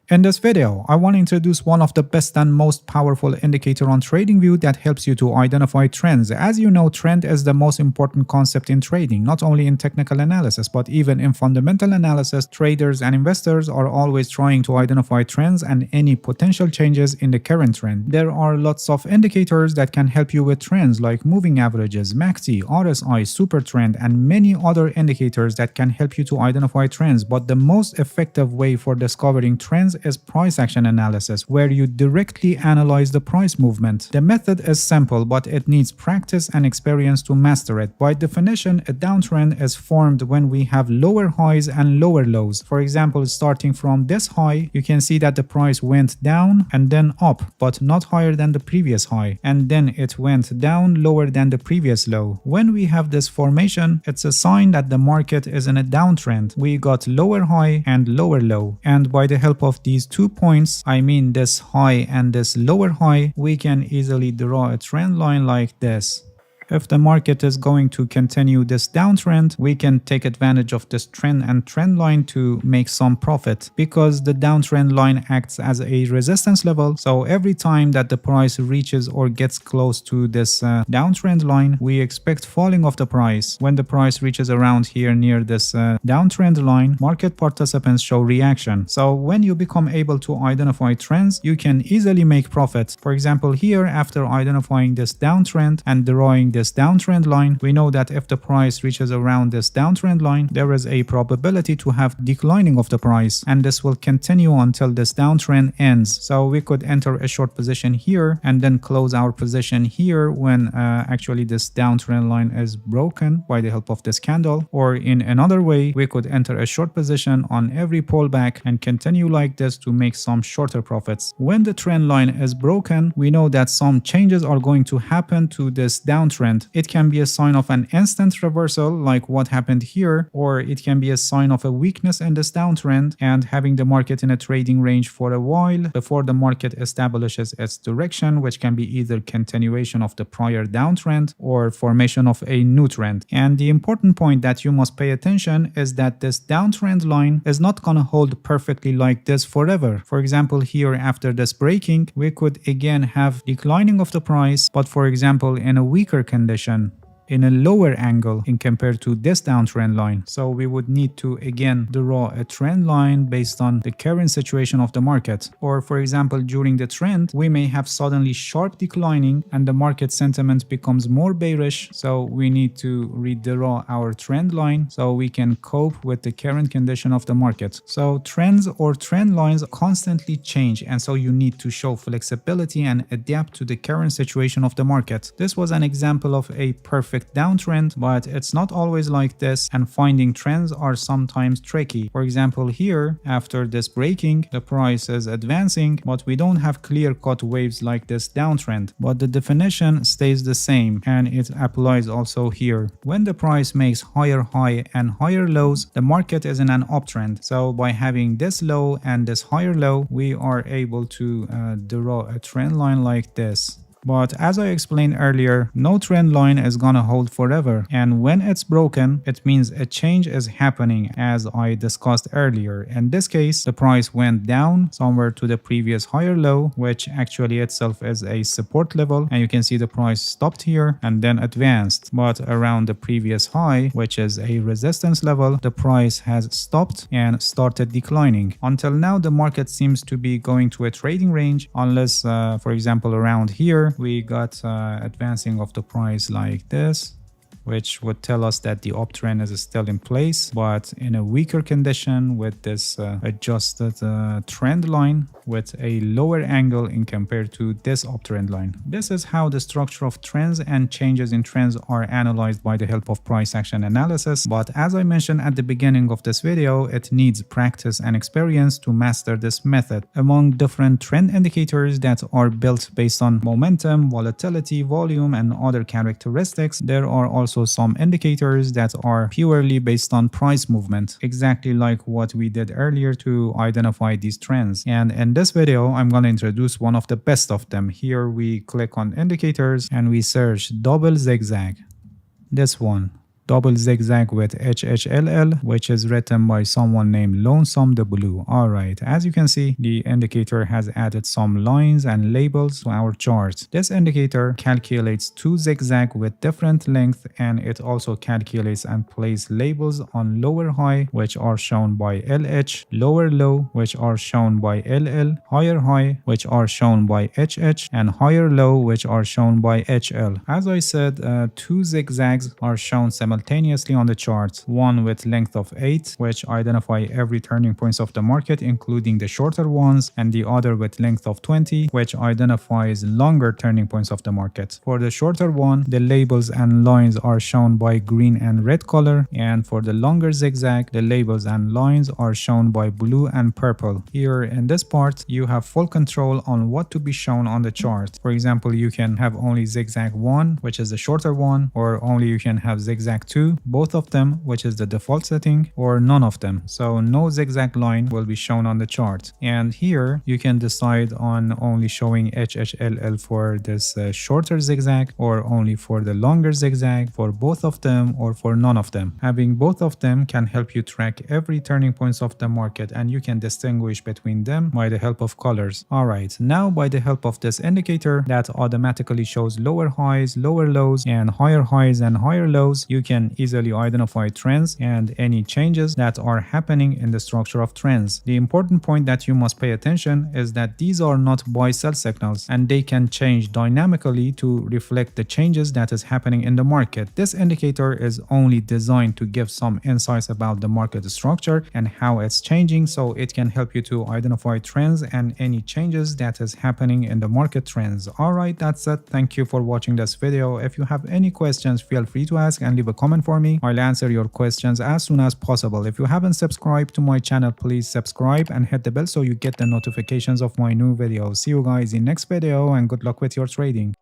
In this video, I want to introduce one of the best and most powerful indicator on TradingView that helps you to identify trends. As you know, trend is the most important concept in trading, not only in technical analysis, but even in fundamental analysis. Traders and investors are always trying to identify trends and any potential changes in the current trend. There are lots of indicators that can help you with trends like moving averages, MACD, RSI, super trend, and many other indicators that can help you to identify trends. But the most effective way for discovering trends is price action analysis, where you directly analyze the price movement. The method is simple, but it needs practice and experience to master it. By definition, a downtrend is formed when we have lower highs and lower lows. For example, starting from this high, you can see that the price went down and then up, but not higher than the previous high, and then it went down lower than the previous low. When we have this formation, it's a sign that the market is in a downtrend. We got lower high and lower low, and by the help of these 2 points, I mean this high and this lower high, we can easily draw a trend line like this. If the market is going to continue this downtrend, we can take advantage of this trend and trend line to make some profit, because the downtrend line acts as a resistance level. So every time that the price reaches or gets close to this downtrend line, we expect falling of the price. When the price reaches around here near this downtrend line, market participants show reaction. So when you become able to identify trends, you can easily make profit. For example, here, after identifying this downtrend and drawing this downtrend line, we know that if the price reaches around this downtrend line, there is a probability to have declining of the price, and this will continue until this downtrend ends. So we could enter a short position here and then close our position here when actually this downtrend line is broken by the help of this candle. Or in another way, we could enter a short position on every pullback and continue like this to make some shorter profits. When the trend line is broken, we know that some changes are going to happen to this downtrend. It can be a sign of an instant reversal like what happened here, or it can be a sign of a weakness in this downtrend and having the market in a trading range for a while before the market establishes its direction, which can be either continuation of the prior downtrend or formation of a new trend. And the important point that you must pay attention is that this downtrend line is not gonna hold perfectly like this forever. For example, here after this breaking, we could again have declining of the price, but for example in a weaker condition, in a lower angle in compared to this downtrend line. So we would need to again draw a trend line based on the current situation of the market. Or for example, during the trend, we may have suddenly sharp declining and the market sentiment becomes more bearish. So we need to redraw our trend line so we can cope with the current condition of the market. So trends or trend lines constantly change, and so you need to show flexibility and adapt to the current situation of the market. This was an example of a perfect downtrend, but it's not always like this, and finding trends are sometimes tricky. For example, here after this breaking, the price is advancing, but we don't have clear-cut waves like this downtrend, but the definition stays the same and it applies also here. When the price makes higher high and higher lows, the market is in an uptrend. So by having this low and this higher low, we are able to draw a trend line like this. But as I explained earlier, no trend line is gonna hold forever, and when it's broken, it means a change is happening, as I discussed earlier. In this case, the price went down somewhere to the previous higher low, which actually itself is a support level, and you can see the price stopped here and then advanced. But around the previous high, which is a resistance level, the price has stopped and started declining. Until now, the market seems to be going to a trading range, unless, for example, around here, we got advancing of the price like this, which would tell us that the uptrend is still in place, but in a weaker condition with this adjusted trend line with a lower angle in compared to this uptrend line. This is how the structure of trends and changes in trends are analyzed by the help of price action analysis. But as I mentioned at the beginning of this video, it needs practice and experience to master this method. Among different trend indicators that are built based on momentum, volatility, volume, and other characteristics, there are also some indicators that are purely based on price movement, exactly like what we did earlier to identify these trends. And in this video, I'm going to introduce one of the best of them. Here we click on indicators and we search double zigzag. This one. double zigzag with HHLL, which is written by someone named Lonesome the Blue. Alright, as you can see, the indicator has added some lines and labels to our chart. This indicator calculates two zigzag with different length, and it also calculates and places labels on lower high, which are shown by LH, lower low, which are shown by LL, higher high, which are shown by HH, and higher low, which are shown by HL. As I said, two zigzags are shown simultaneously on the chart, one with length of 8, which identify every turning points of the market, including the shorter ones, and the other with length of 20, which identifies longer turning points of the market. For the shorter one, the labels and lines are shown by green and red color, and for the longer zigzag, the labels and lines are shown by blue and purple. Here in this part, you have full control on what to be shown on the chart. For example, you can have only zigzag 1, which is the shorter one, or only you can have zigzag 2, both of them, which is the default setting, or none of them. So no zigzag line will be shown on the chart. And here you can decide on only showing HHLL for this shorter zigzag, or only for the longer zigzag, for both of them, or for none of them. Having both of them can help you track every turning points of the market, and you can distinguish between them by the help of colors. Alright, now by the help of this indicator that automatically shows lower highs, lower lows, and higher highs and higher lows, you can easily identify trends and any changes that are happening in the structure of trends. The important point that you must pay attention is that these are not buy-sell signals, and they can change dynamically to reflect the changes that is happening in the market. This indicator is only designed to give some insights about the market structure and how it's changing, so it can help you to identify trends and any changes that is happening in the market trends. Alright, that's it. Thank you for watching this video. If you have any questions, feel free to ask and leave a comment for me. I'll answer your questions as soon as possible. If you haven't subscribed to my channel, please subscribe and hit the bell so you get the notifications of my new videos. See you guys in next video, and good luck with your trading.